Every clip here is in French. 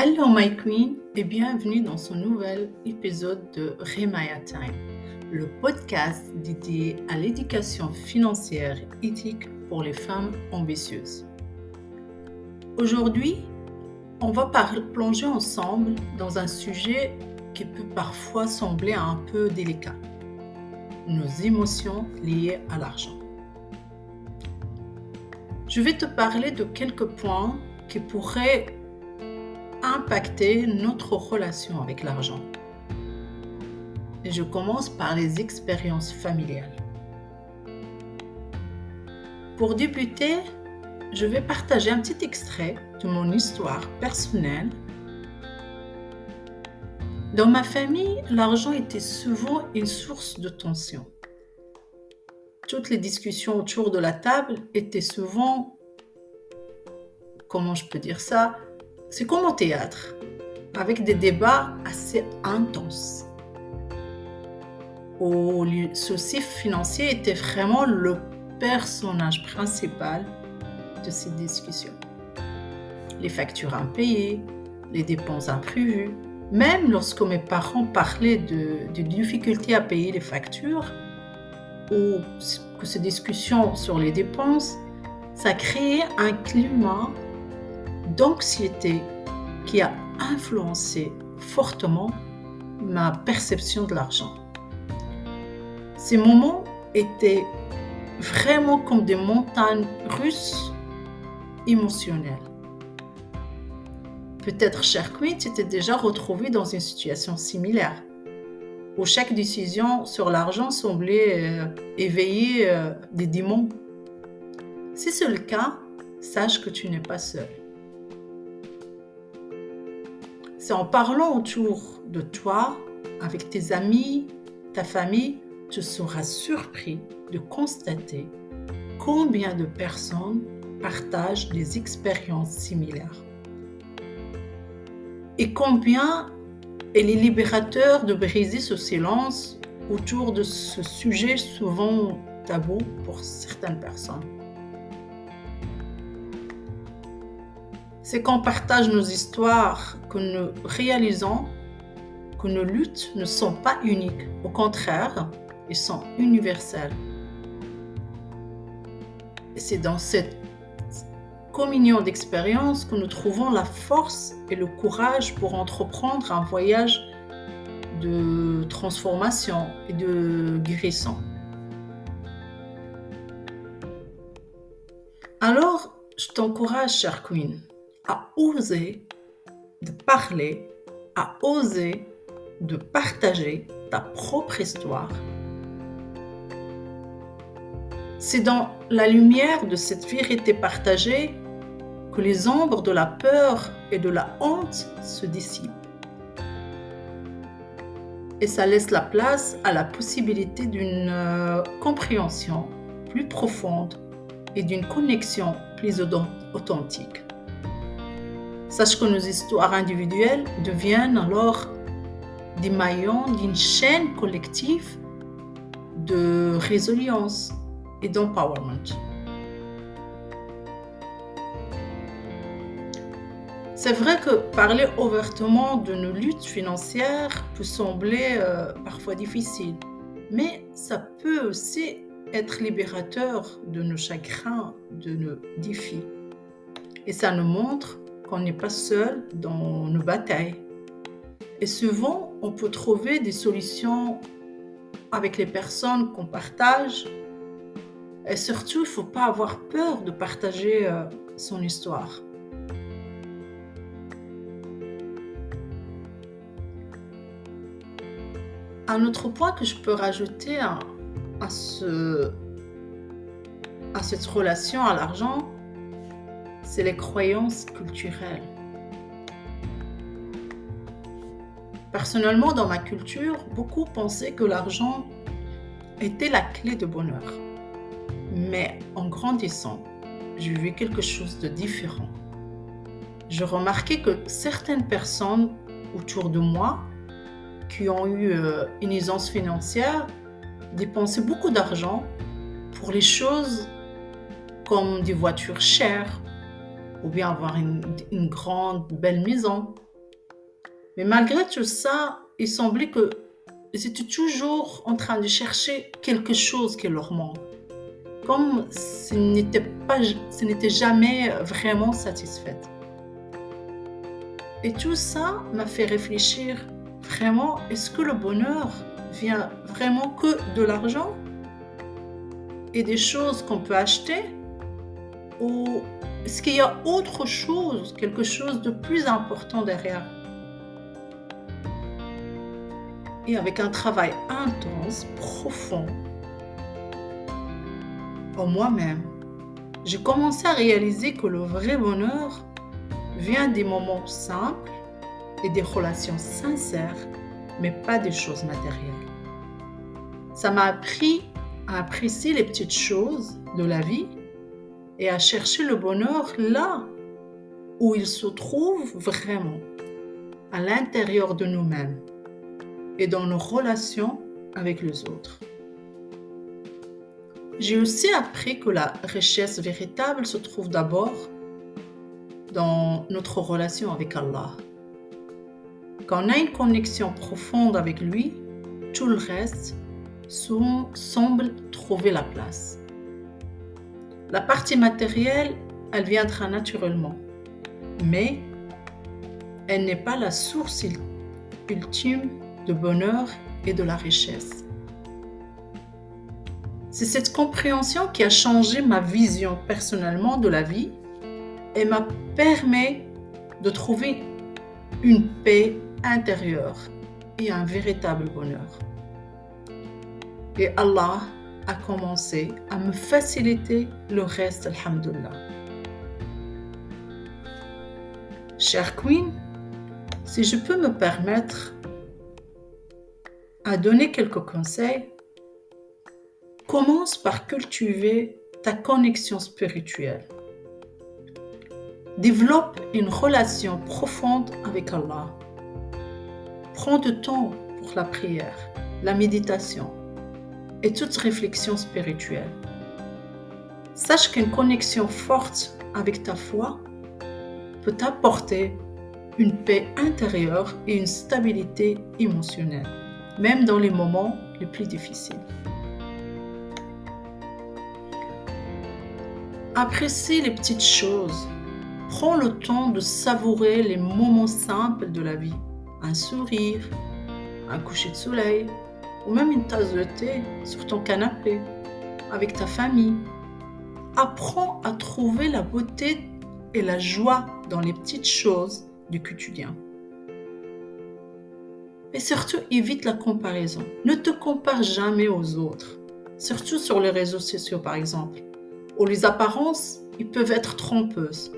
Hello my queen et bienvenue dans ce nouvel épisode de Remaya Time, le podcast dédié à l'éducation financière éthique pour les femmes ambitieuses. Aujourd'hui, on va plonger ensemble dans un sujet qui peut parfois sembler un peu délicat, nos émotions liées à l'argent. Je vais te parler de quelques points qui pourraient impacter notre relation avec l'argent. Et je commence par les expériences familiales. Pour débuter, je vais partager un petit extrait de mon histoire personnelle. Dans ma famille, l'argent était souvent une source de tension. Toutes les discussions autour de la table étaient souvent, comment je peux dire ça, c'est comme au théâtre, avec des débats assez intenses. Où le souci financier était vraiment le personnage principal de ces discussions. Les factures impayées, les dépenses imprévues, même lorsque mes parents parlaient de difficultés à payer les factures, ou que ces discussions sur les dépenses, ça créait un climat d'anxiété qui a influencé fortement ma perception de l'argent. Ces moments étaient vraiment comme des montagnes russes émotionnelles. Peut-être, chère Queen, tu t'es déjà retrouvée dans une situation similaire, où chaque décision sur l'argent semblait éveiller des démons. Si c'est le cas, sache que tu n'es pas seule. C'est en parlant autour de toi, avec tes amis, ta famille, tu seras surpris de constater combien de personnes partagent des expériences similaires. Et combien il est libérateur de briser ce silence autour de ce sujet souvent tabou pour certaines personnes. C'est quand on partage nos histoires que nous réalisons que nos luttes ne sont pas uniques. Au contraire, elles sont universelles. Et c'est dans cette communion d'expériences que nous trouvons la force et le courage pour entreprendre un voyage de transformation et de guérison. Alors, je t'encourage, chère Queen, à oser de parler, à oser de partager ta propre histoire. C'est dans la lumière de cette vérité partagée que les ombres de la peur et de la honte se dissipent. Et ça laisse la place à la possibilité d'une compréhension plus profonde et d'une connexion plus authentique. Sache que nos histoires individuelles deviennent alors des maillons d'une chaîne collective de résilience et d'empowerment. C'est vrai que parler ouvertement de nos luttes financières peut sembler parfois difficile, mais ça peut aussi être libérateur de nos chagrins, de nos défis. Et ça nous montre qu'on n'est pas seul dans nos batailles. Et souvent, on peut trouver des solutions avec les personnes qu'on partage. Et surtout, il ne faut pas avoir peur de partager son histoire. Un autre point que je peux rajouter à cette relation à l'argent, c'est les croyances culturelles. Personnellement, dans ma culture, beaucoup pensaient que l'argent était la clé de bonheur. Mais en grandissant, j'ai vu quelque chose de différent. J'ai remarqué que certaines personnes autour de moi qui ont eu une aisance financière dépensaient beaucoup d'argent pour les choses comme des voitures chères ou bien avoir une grande, belle maison Mais malgré tout ça, il semblait qu'ils étaient toujours en train de chercher quelque chose qui leur manque. Comme ce n'était jamais vraiment satisfaite. Et tout ça m'a fait réfléchir, vraiment, est-ce que le bonheur vient vraiment que de l'argent et des choses qu'on peut acheter? Ou est-ce qu'il y a autre chose, quelque chose de plus important derrière? Et avec un travail intense, profond, en moi-même, j'ai commencé à réaliser que le vrai bonheur vient des moments simples et des relations sincères, mais pas des choses matérielles. Ça m'a appris à apprécier les petites choses de la vie et à chercher le bonheur là où il se trouve vraiment, à l'intérieur de nous-mêmes et dans nos relations avec les autres. J'ai aussi appris que la richesse véritable se trouve d'abord dans notre relation avec Allah. Quand on a une connexion profonde avec lui, tout le reste semble trouver la place. La partie matérielle, elle viendra naturellement, mais elle n'est pas la source ultime de bonheur et de la richesse. C'est cette compréhension qui a changé ma vision personnellement de la vie et m'a permis de trouver une paix intérieure et un véritable bonheur. Et Allah a commencé à me faciliter le reste, alhamdoulilah. Chère Queen, si je peux me permettre à donner quelques conseils, commence par cultiver ta connexion spirituelle. Développe une relation profonde avec Allah. Prends du temps pour la prière, la méditation et toute réflexion spirituelle. Sache qu'une connexion forte avec ta foi peut t'apporter une paix intérieure et une stabilité émotionnelle, même dans les moments les plus difficiles. Apprécie les petites choses. Prends le temps de savourer les moments simples de la vie. Un sourire, un coucher de soleil, ou même une tasse de thé sur ton canapé, avec ta famille. Apprends à trouver la beauté et la joie dans les petites choses du quotidien. Et surtout, évite la comparaison. Ne te compare jamais aux autres, surtout sur les réseaux sociaux par exemple, où les apparences ils peuvent être trompeuses.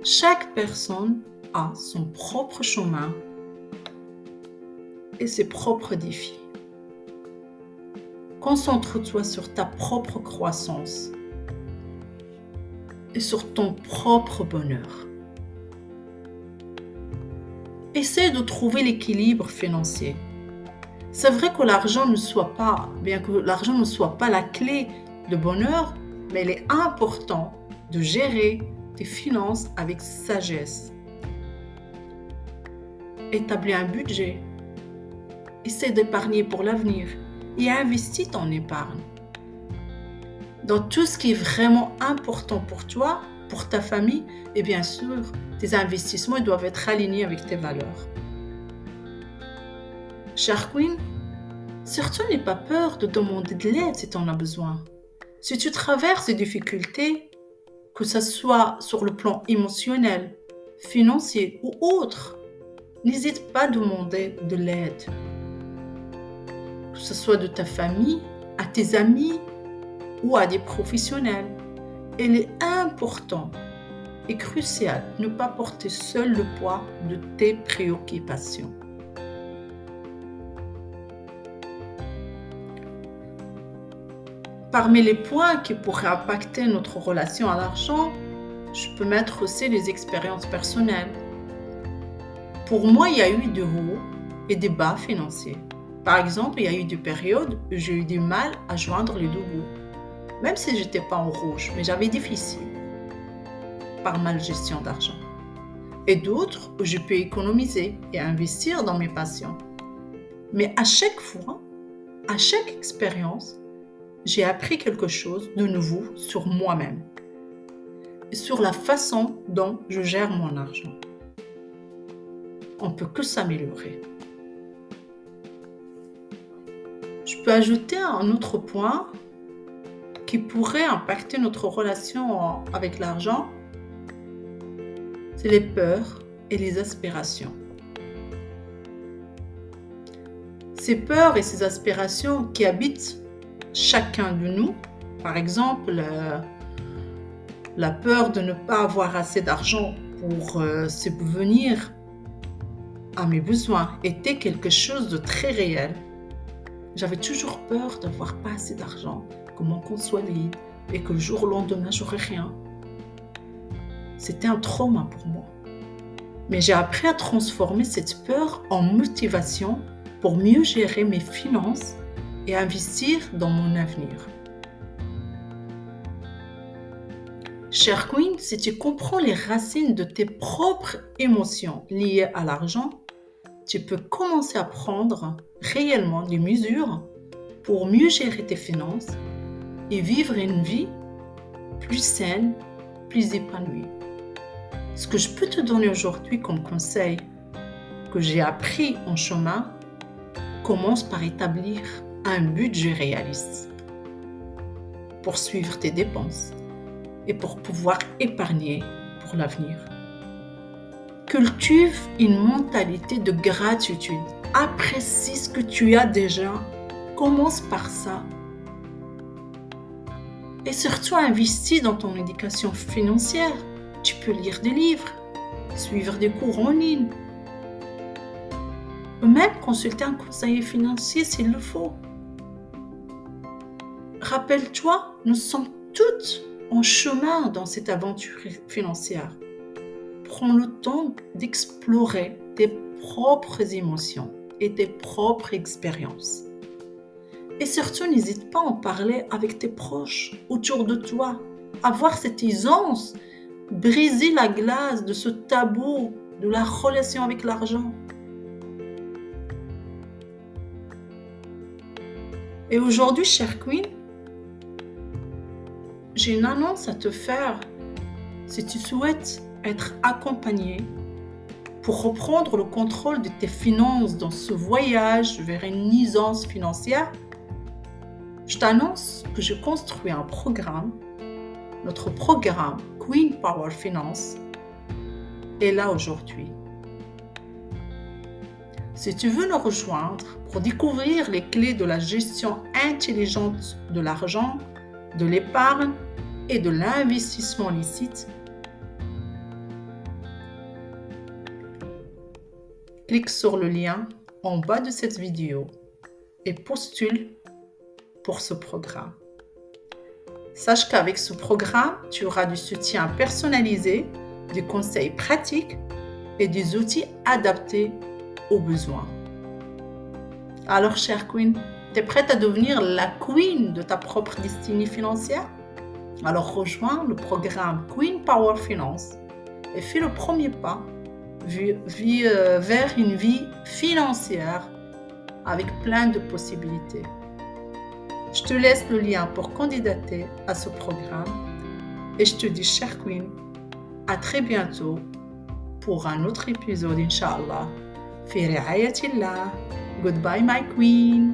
Chaque personne a son propre chemin et ses propres défis. Concentre-toi sur ta propre croissance et sur ton propre bonheur. Essaie de trouver l'équilibre financier. C'est vrai que l'argent ne soit pas la clé de bonheur, mais il est important de gérer tes finances avec sagesse. Établis un budget. Essaie d'épargner pour l'avenir et investis ton épargne dans tout ce qui est vraiment important pour toi, pour ta famille et bien sûr, tes investissements doivent être alignés avec tes valeurs. Chère Queen, surtout n'aie pas peur de demander de l'aide si tu en as besoin. Si tu traverses des difficultés, que ce soit sur le plan émotionnel, financier ou autre, n'hésite pas à demander de l'aide. Que ce soit de ta famille, à tes amis ou à des professionnels. Il est important et crucial de ne pas porter seul le poids de tes préoccupations. Parmi les points qui pourraient impacter notre relation à l'argent, je peux mettre aussi les expériences personnelles. Pour moi, il y a eu des hauts et des bas financiers. Par exemple, il y a eu des périodes où j'ai eu du mal à joindre les deux bouts. Même si je n'étais pas en rouge, mais j'avais difficile par mal gestion d'argent. et d'autres où je peux économiser et investir dans mes passions. Mais à chaque fois, à chaque expérience, j'ai appris quelque chose de nouveau sur moi-même et sur la façon dont je gère mon argent. On ne peut que s'améliorer. Je peux ajouter un autre point qui pourrait impacter notre relation avec l'argent, c'est les peurs et les aspirations. Ces peurs et ces aspirations qui habitent chacun de nous, par exemple, la peur de ne pas avoir assez d'argent pour subvenir à mes besoins était quelque chose de très réel. J'avais toujours peur d'avoir pas assez d'argent, que mon compte soit vide et que le jour au lendemain, j'aurais rien. C'était un trauma pour moi. Mais j'ai appris à transformer cette peur en motivation pour mieux gérer mes finances et investir dans mon avenir. Chère Queen, si tu comprends les racines de tes propres émotions liées à l'argent, tu peux commencer à prendre réellement des mesures pour mieux gérer tes finances et vivre une vie plus saine, plus épanouie. Ce que je peux te donner aujourd'hui comme conseil que j'ai appris en chemin, commence par établir un budget réaliste pour suivre tes dépenses et pour pouvoir épargner pour l'avenir. Cultive une mentalité de gratitude. Apprécie ce que tu as déjà. Commence par ça. Et surtout, investis dans ton éducation financière. Tu peux lire des livres, suivre des cours en ligne, ou même consulter un conseiller financier s'il le faut. Rappelle-toi, nous sommes toutes en chemin dans cette aventure financière. Prends le temps d'explorer tes propres émotions et tes propres expériences. Et surtout, n'hésite pas à en parler avec tes proches autour de toi. Avoir cette aisance, briser la glace de ce tabou de la relation avec l'argent. Et aujourd'hui, chère Queen, j'ai une annonce à te faire. Si tu souhaites être accompagnée pour reprendre le contrôle de tes finances dans ce voyage vers une aisance financière, je t'annonce que je construis un programme. Notre programme Queen Power Finance est là aujourd'hui. Si tu veux nous rejoindre pour découvrir les clés de la gestion intelligente de l'argent, de l'épargne et de l'investissement licite, clique sur le lien en bas de cette vidéo et postule pour ce programme. Sache qu'avec ce programme, tu auras du soutien personnalisé, des conseils pratiques et des outils adaptés aux besoins. Alors, chère Queen, tu es prête à devenir la Queen de ta propre destinée financière? Alors, rejoins le programme Queen Power Finance et fais le premier pas vers une vie financière avec plein de possibilités. Je te laisse le lien pour candidater à ce programme et je te dis, chère Queen, à très bientôt pour un autre épisode, Inch'Allah. Fi ri'ayatillah. Goodbye, my Queen.